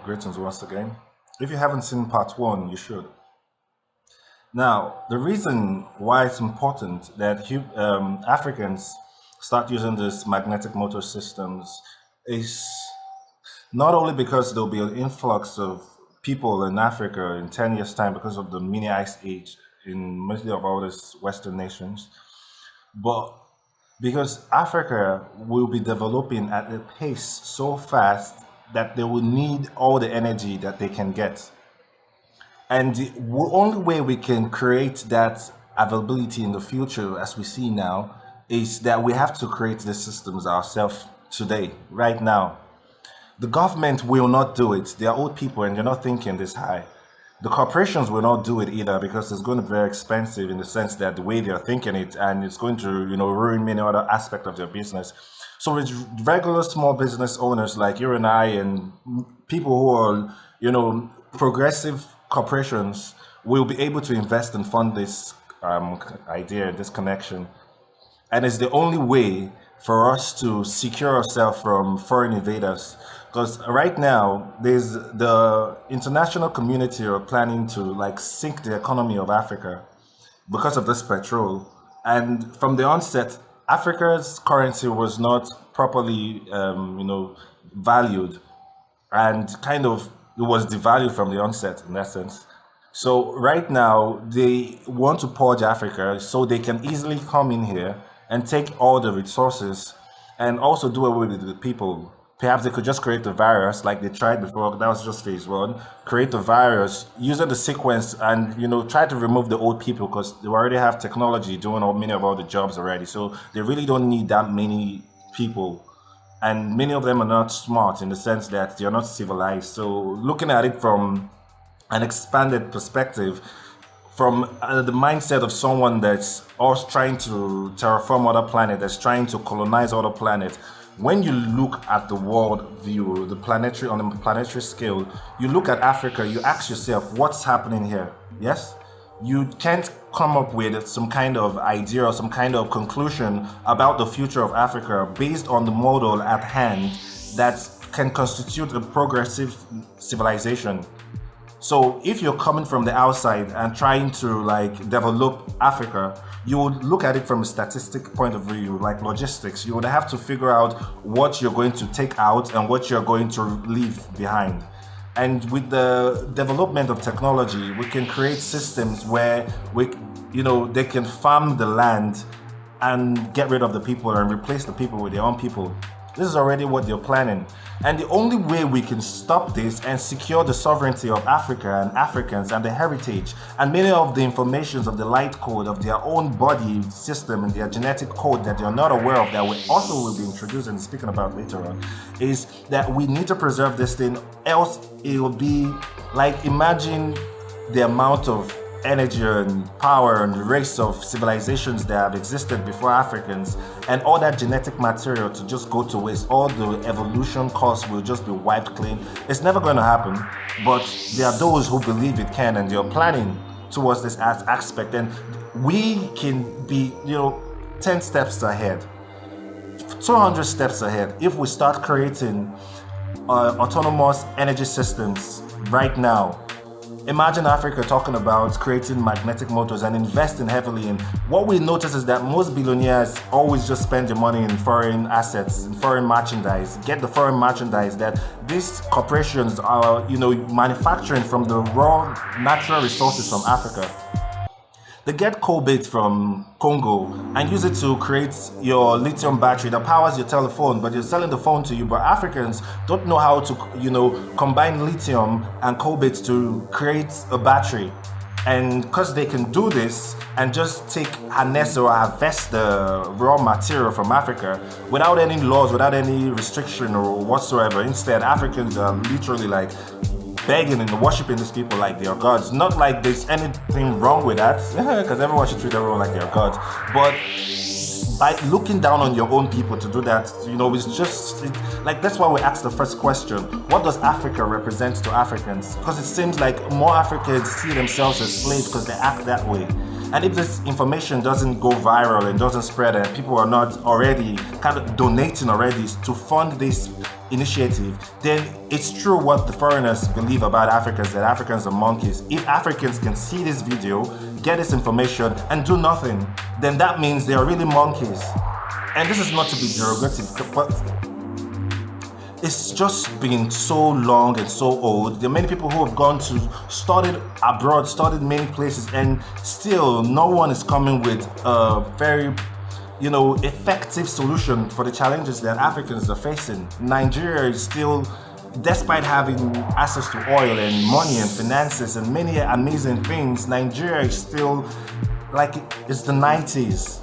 Greetings once again. If you haven't seen part one, you should. Now, the reason why it's important that Africans start using these magnetic motor systems is not only because there'll be an influx of people in Africa in 10 years' time because of the mini ice age in mostly of all these Western nations, but because Africa will be developing at a pace so fast that they will need all the energy that they can get. And the only way we can create that availability in the future, as we see now, is that we have to create the systems ourselves today, right now. The government will not do it. They are old people and they're not thinking this high. The corporations will not do it either because it's going to be very expensive in the sense that the way they're thinking it and it's going to, ruin many other aspects of their business. So it's regular small business owners like you and I and people who are, progressive corporations will be able to invest and fund this idea, this connection. And it's the only way for us to secure ourselves from foreign invaders. Because right now, there's the international community are planning to sink the economy of Africa because of this petrol. And from the onset, Africa's currency was not properly, valued, and kind of it was devalued from the onset in that sense. So right now they want to purge Africa so they can easily come in here and take all the resources and also do away with the people. Perhaps they could just create the virus like they tried before. That was just phase one. Create the virus using the sequence and try to remove the old people because they already have technology doing many of all the jobs already. So they really don't need that many people, and many of them are not smart in the sense that they are not civilized. So looking at it from an expanded perspective, from the mindset of someone that's also trying to terraform other planet, that's trying to colonize other planets. When you look at the world view, the planetary on a planetary scale, you look at Africa, you ask yourself, what's happening here? Yes? You can't come up with some kind of idea or some kind of conclusion about the future of Africa based on the model at hand that can constitute a progressive civilization. So if you're coming from the outside and trying to develop Africa, you would look at it from a statistic point of view, like logistics. You would have to figure out what you're going to take out and what you're going to leave behind. And with the development of technology, we can create systems where they can farm the land and get rid of the people and replace the people with their own people. This is already what they're planning. And the only way we can stop this and secure the sovereignty of Africa and Africans and the heritage and many of the informations of the light code of their own body system and their genetic code that they're not aware of, that we also will be introduced and speaking about later on, is that we need to preserve this thing. Else it will be imagine the amount of energy and power and race of civilizations that have existed before Africans, and all that genetic material to just go to waste. All the evolution costs will just be wiped clean. It's never going to happen, but there are those who believe it can, and they're planning towards this aspect. And we can be 10 steps ahead, 200 steps ahead if we start creating autonomous energy systems right now. Imagine Africa talking about creating magnetic motors and investing heavily in. What we notice is that most billionaires always just spend their money in foreign assets, in foreign merchandise, get the foreign merchandise that these corporations are, manufacturing from the raw natural resources from Africa. They get cobalt from Congo and use it to create your lithium battery that powers your telephone, but you're selling the phone to you. But Africans don't know how to, combine lithium and cobalt to create a battery. And because they can do this and just harness or harvest the raw material from Africa without any laws, without any restriction or whatsoever. Instead, Africans are literally begging and worshiping these people like they are gods. Not like there's anything wrong with that, because everyone should treat everyone like they are gods. But by looking down on your own people to do that, it's just that's why we asked the first question: what does Africa represent to Africans? Because it seems like more Africans see themselves as slaves because they act that way. And if this information doesn't go viral and doesn't spread, and people are not already kind of donating already to fund this initiative, then it's true what the foreigners believe about Africans, that Africans are monkeys. If Africans can see this video, get this information, and do nothing, then that means they are really monkeys. And this is not to be derogative, but it's just been so long and so old. There are many people who have gone to studied abroad, studied many places, and still no one is coming with a very effective solution for the challenges that Africans are facing. Nigeria is still, despite having access to oil and money and finances and many amazing things, Nigeria is still like it's the 90s.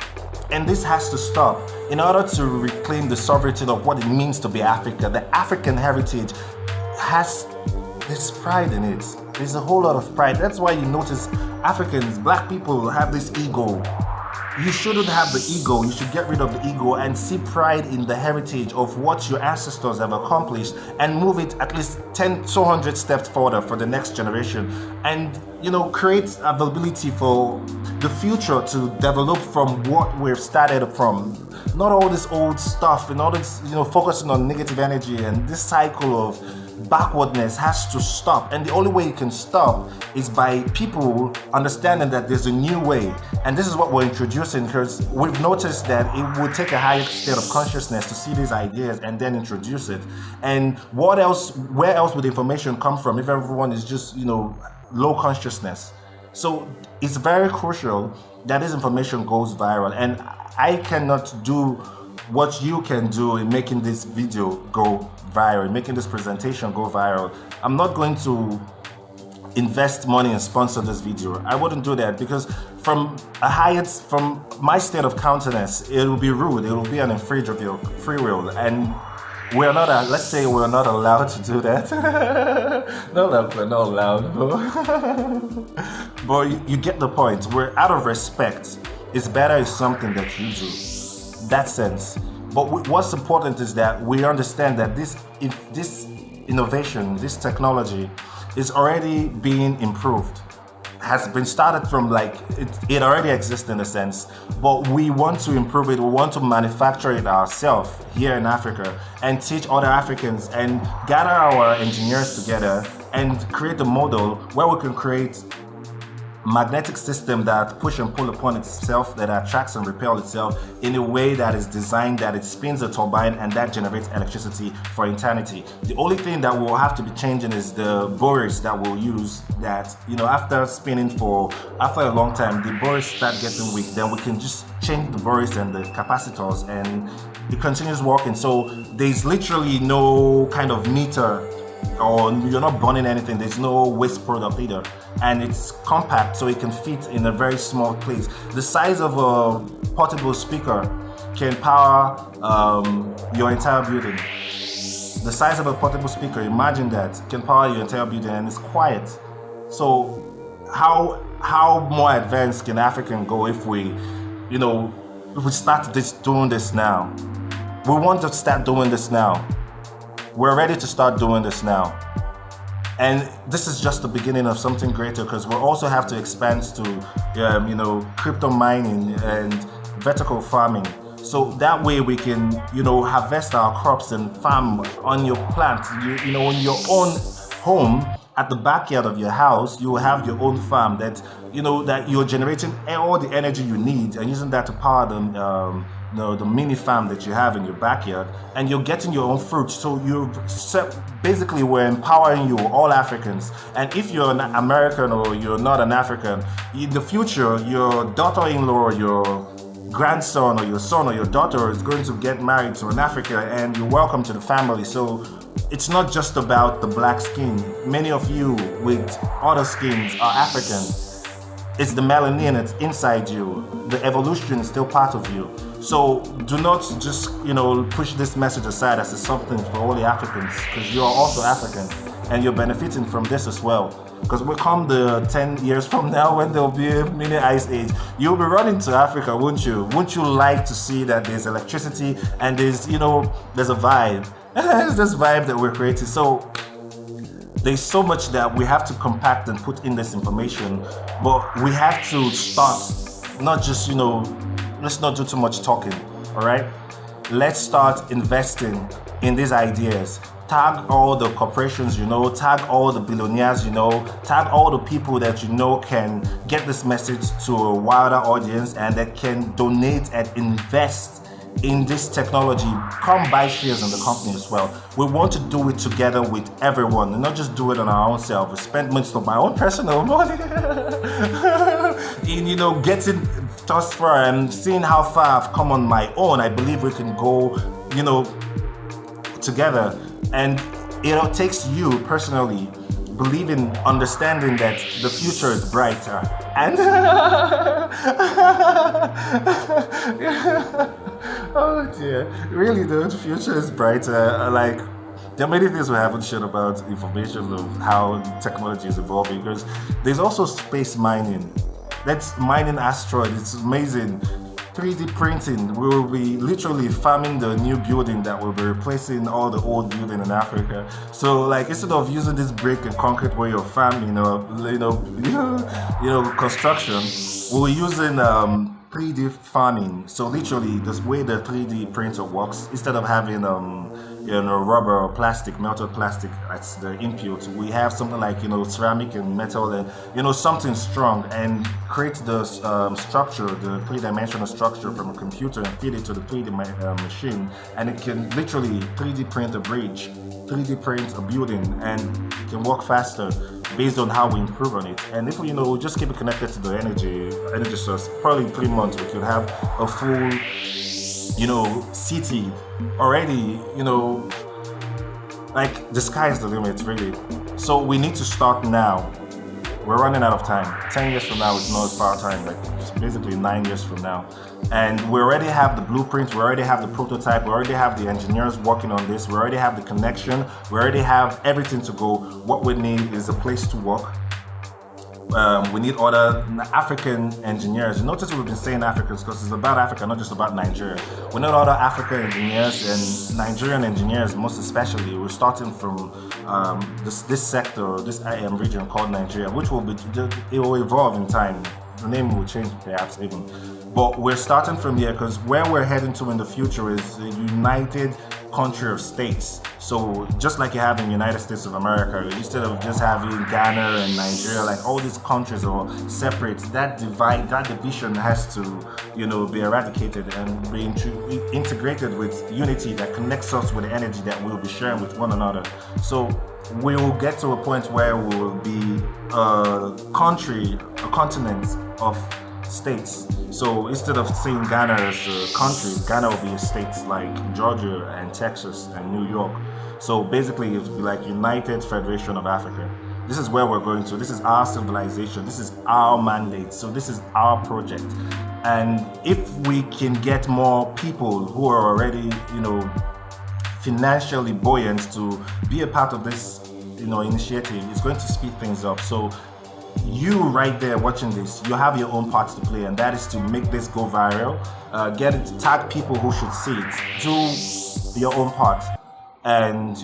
And this has to stop. In order to reclaim the sovereignty of what it means to be Africa, the African heritage there's pride in it. There's a whole lot of pride. That's why you notice Africans, black people have this ego. You shouldn't have the ego. You should get rid of the ego and see pride in the heritage of what your ancestors have accomplished and move it at least 200 steps further for the next generation, and create availability for the future to develop from what we've started from. Not all this old stuff and all this focusing on negative energy, and this cycle of backwardness has to stop. And the only way it can stop is by people understanding that there's a new way. And this is what we're introducing, because we've noticed that it would take a higher state of consciousness to see these ideas and then introduce it. And where else would information come from if everyone is just low consciousness? So it's very crucial that this information goes viral, and I cannot do what you can do in making this video go viral, making this presentation go viral. I'm not going to invest money and sponsor this video. I wouldn't do that, because from my state of countenance, it will be rude. It will be an infringe of your free will, and we're not. Let's say we're not allowed to do that. Not that we're not allowed, but you get the point. We're out of respect. It's better if something that you do. That sense. But what's important is that we understand that this innovation, this technology, is already being improved. Has been started from it already exists in a sense, but we want to improve it. We want to manufacture it ourselves here in Africa and teach other Africans and gather our engineers together and create a model where we can create magnetic system that push and pull upon itself, that attracts and repel itself in a way that is designed that it spins a turbine and that generates electricity for eternity. The only thing that will have to be changing is the boreas that we'll use, that after spinning after a long time, the boreas start getting weak. Then we can just change the boreas and the capacitors and it continues working. So there's literally no kind of meter, or you're not burning anything. There's no waste product either, and it's compact, so it can fit in a very small place. The size of a portable speaker can power your entire building. The size of a portable speaker, imagine that, can power your entire building, and it's quiet. So how more advanced can Africa go if we start doing this now? We want to start doing this now. We're ready to start doing this now. And this is just the beginning of something greater, because we'll also have to expand to, crypto mining and vertical farming. So that way we can, harvest our crops and farm on your plant. In your own home, at the backyard of your house, you will have your own farm that you're generating all the energy you need and using that to power the mini farm that you have in your backyard, and you're getting your own fruit. So basically we're empowering you, all Africans. And if you're an American or you're not an African, in the future your daughter-in-law or your grandson or your son or your daughter is going to get married to an African, and you're welcome to the family. So it's not just about the black skin. Many of you with other skins are African. It's the melanin that's inside you. The evolution is still part of you. So do not just, push this message aside as something for all the Africans, because you are also African and you're benefiting from this as well. Because we'll come the 10 years from now when there'll be a mini ice age, you'll be running to Africa, won't you? Wouldn't you like to see that there's electricity and there's a vibe? There's this vibe that we're creating. So there's so much that we have to compact and put in this information, but we have to start, not just, let's not do too much talking, all right? Let's start investing in these ideas. Tag all the corporations you know, tag all the billionaires you know, tag all the people that you know can get this message to a wider audience and that can donate and invest in this technology. Come buy shares in the company as well. We want to do it together with everyone and not just do it on our own self. We spend most of my own personal money in getting thus far and seeing how far I've come on my own. I believe we can go together, and it takes you personally believing, understanding that the future is brighter and oh dear, really the future is brighter. Like, there are many things we haven't shared about information of how technology is evolving, because there's also space mining. That's mining asteroids. It's amazing. 3D printing. We will be literally farming the new building that will be replacing all the old building in Africa. So, like, instead of using this brick and concrete way of farming, construction, we're using 3D farming. So literally, this way the 3D printer works, instead of having rubber or plastic, melted plastic as the input, we have something like ceramic and metal and something strong, and create the structure, the three-dimensional structure from a computer, and feed it to the 3D machine, and it can literally 3D print a bridge, 3D print a building, and it can work faster based on how we improve on it. And if we just keep it connected to the energy source, probably in 3 months we could have a full city already, like the sky is the limit, really. So we need to start now. We're running out of time. 10 years from now is not as far time, like it's basically 9 years from now. And we already have the blueprint, we already have the prototype, we already have the engineers working on this, we already have the connection, we already have everything to go. What we need is a place to work. We need other African engineers. You notice we've been saying Africans because it's about Africa, not just about Nigeria. We need other African engineers and Nigerian engineers, most especially. We're starting from this sector, this region called Nigeria, which it will evolve in time. The name will change perhaps even. But we're starting from here because where we're heading to in the future is a united country of states. So just like you have in United States of America, instead of just having Ghana and Nigeria, like all these countries are separate, that division has to, be eradicated and be integrated with unity that connects us with the energy that we'll be sharing with one another. So we will get to a point where we will be a continent of states. So instead of seeing Ghana as a country, Ghana will be a state like Georgia and Texas and New York. So basically it will be like United Federation of Africa. This is where we're going to. This is our civilization. This is our mandate. So this is our project. And if we can get more people who are already, financially buoyant to be a part of this, initiative, it's going to speed things up. So you right there watching this, you have your own part to play, and that is to make this go viral. Get it, tag people who should see it. Do your own part, and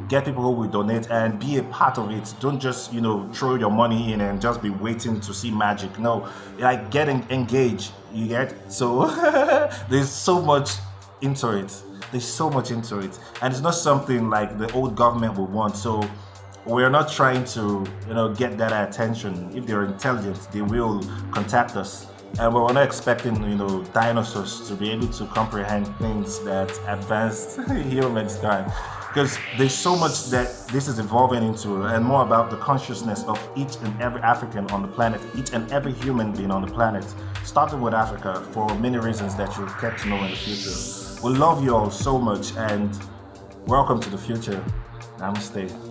get people who will donate and be a part of it. Don't just throw your money in and just be waiting to see magic. No, like getting engaged. You get so there's so much into it. There's so much into it, and it's not something like the old government would want. So we're not trying to, get that attention. If they're intelligent, they will contact us. And we're not expecting, dinosaurs to be able to comprehend things that advanced humans can. Because there's so much that this is evolving into, and more about the consciousness of each and every African on the planet, each and every human being on the planet, starting with Africa for many reasons that you'll get to know in the future. We love you all so much, and welcome to the future. Namaste.